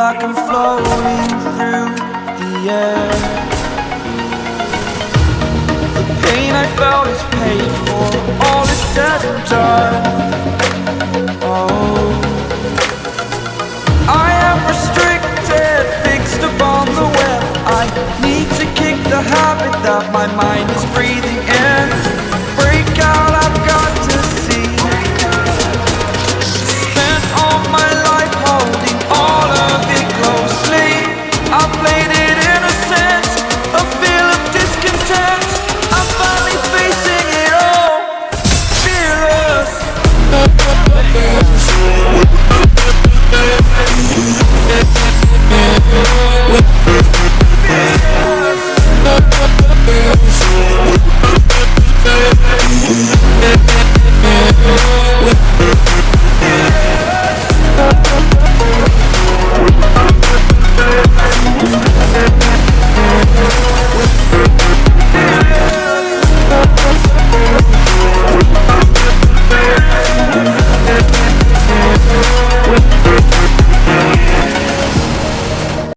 like I'm floating through the air. The pain I felt is paid for, all is said and done. Oh, I am restricted, fixed upon the web. I need to kick the habit that my mind is breathing